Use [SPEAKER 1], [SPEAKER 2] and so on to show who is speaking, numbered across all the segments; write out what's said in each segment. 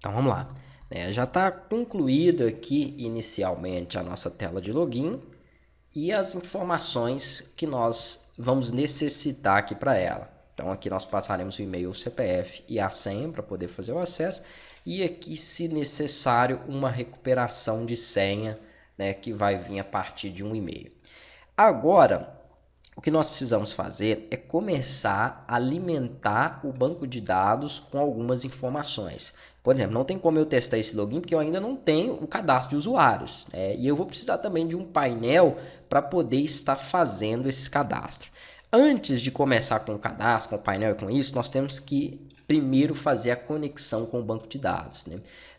[SPEAKER 1] Então vamos lá. Já está concluído aqui inicialmente a nossa tela de login e as informações que nós vamos necessitar aqui para ela. Então aqui nós passaremos o e-mail, o CPF e a senha para poder fazer o acesso. E aqui, se necessário, uma recuperação de senha, que vai vir a partir de um e-mail. Agora, o que nós precisamos fazer é começar a alimentar o banco de dados com algumas informações. Por exemplo, não tem como eu testar esse login porque eu ainda não tenho o cadastro de usuários, e eu vou precisar também de um painel para poder estar fazendo esse cadastro. Antes de começar com o cadastro, com o painel e com isso, nós temos que primeiro fazer a conexão com o banco de dados.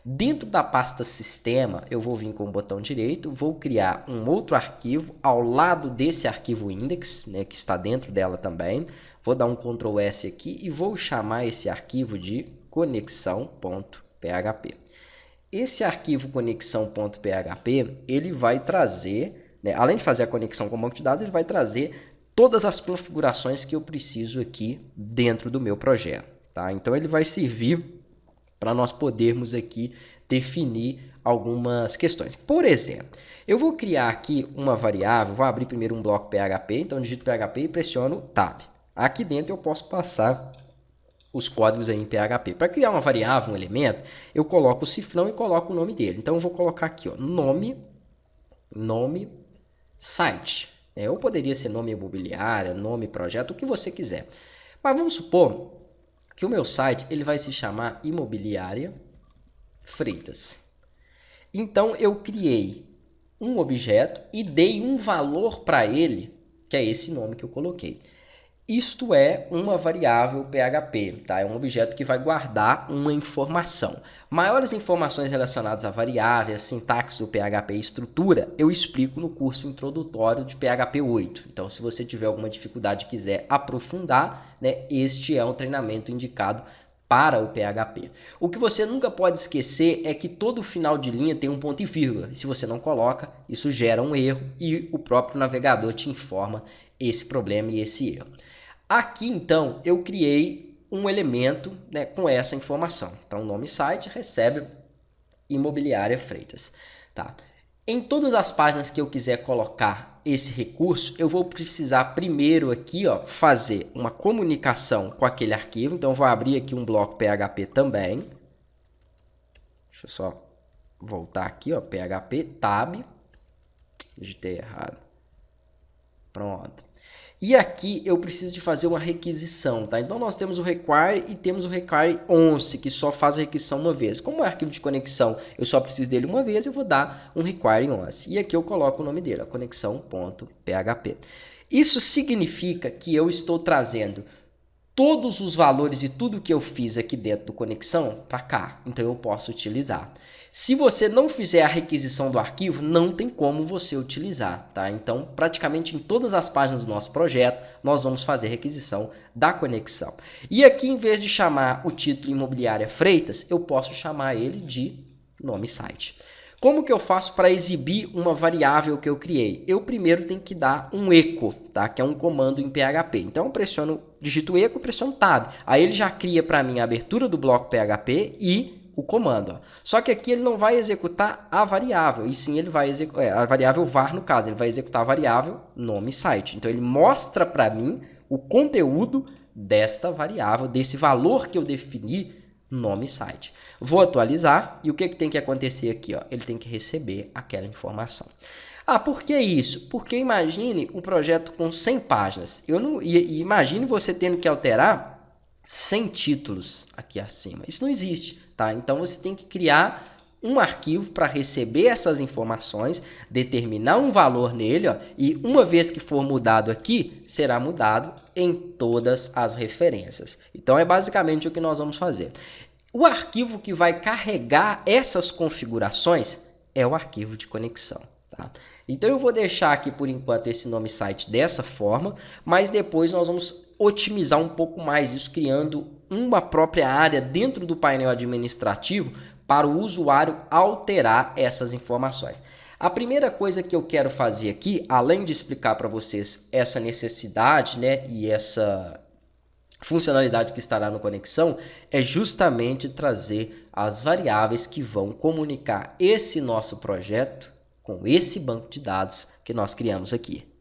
[SPEAKER 1] Dentro da pasta sistema, eu vou vir com o botão direito, vou criar um outro arquivo ao lado desse arquivo index, que está dentro dela também. Vou dar um Ctrl S aqui e vou chamar esse arquivo de conexão.php. Esse arquivo conexão.php, ele vai trazer, além de fazer a conexão com o banco de dados, ele vai trazer todas as configurações que eu preciso aqui dentro do meu projeto. Tá? Então ele vai servir para nós podermos aqui definir algumas questões. Por exemplo, eu vou criar aqui uma variável, vou abrir primeiro um bloco PHP, então digito PHP e pressiono Tab. Aqui dentro eu posso passar os códigos aí em PHP. Para criar uma variável, um elemento, eu coloco o cifrão e coloco o nome dele. Então eu vou colocar aqui, ó, nome site. Ou poderia ser nome imobiliária, nome projeto, o que você quiser. Mas vamos supor que o meu site ele vai se chamar Imobiliária Freitas. Então eu criei um objeto e dei um valor para ele, que é esse nome que eu coloquei. Isto é uma variável PHP, tá? É um objeto que vai guardar uma informação. Maiores informações relacionadas a variáveis, sintaxe do PHP e estrutura, eu explico no curso introdutório de PHP 8. Então, se você tiver alguma dificuldade e quiser aprofundar, este é um treinamento indicado para o PHP. O que você nunca pode esquecer é que todo final de linha tem um ponto e vírgula. E se você não coloca, isso gera um erro e o próprio navegador te informa esse problema e esse erro. Aqui, então, eu criei um elemento com essa informação. Então, o nome site recebe Imobiliária Freitas. Tá? Em todas as páginas que eu quiser colocar esse recurso, eu vou precisar primeiro aqui, ó, fazer uma comunicação com aquele arquivo. Então, eu vou abrir aqui um bloco PHP também. Deixa eu só voltar aqui, ó, PHP, tab. Digitei errado. Pronto. E aqui eu preciso de fazer uma requisição, tá? Então nós temos o require e temos o require once, que só faz a requisição uma vez. Como é arquivo de conexão, eu só preciso dele uma vez, eu vou dar um require once. E aqui eu coloco o nome dele, conexão.php. Isso significa que eu estou trazendo todos os valores e tudo que eu fiz aqui dentro do conexão para cá. Então eu posso utilizar. Se você não fizer a requisição do arquivo, não tem como você utilizar, tá? Então, praticamente em todas as páginas do nosso projeto, nós vamos fazer requisição da conexão. E aqui, em vez de chamar o título Imobiliária Freitas, eu posso chamar ele de nome site. Como que eu faço para exibir uma variável que eu criei? Eu primeiro tenho que dar um echo, tá? Que é um comando em PHP. Então, eu digito echo, pressiono tab. Aí ele já cria para mim a abertura do bloco PHP e o comando. Ó. Só que aqui ele não vai executar a variável, e sim ele vai executar a variável var, no caso, ele vai executar a variável nome site. Então ele mostra para mim o conteúdo desta variável, desse valor que eu defini, nome site. Vou atualizar e o que tem que acontecer aqui? Ó? Ele tem que receber aquela informação. Ah, por que isso? Porque imagine um projeto com 100 páginas. Imagine você tendo que alterar 100 títulos aqui acima. Isso não existe. Tá? Então você tem que criar um arquivo para receber essas informações, determinar um valor nele, ó, e uma vez que for mudado aqui, será mudado em todas as referências. Então é basicamente o que nós vamos fazer. O arquivo que vai carregar essas configurações é o arquivo de conexão. Tá? Então eu vou deixar aqui por enquanto esse nome site dessa forma, mas depois nós vamos otimizar um pouco mais isso, criando uma própria área dentro do painel administrativo para o usuário alterar essas informações. A primeira coisa que eu quero fazer aqui, além de explicar para vocês essa necessidade, e funcionalidade que estará no Conexão é justamente trazer as variáveis que vão comunicar esse nosso projeto com esse banco de dados que nós criamos aqui.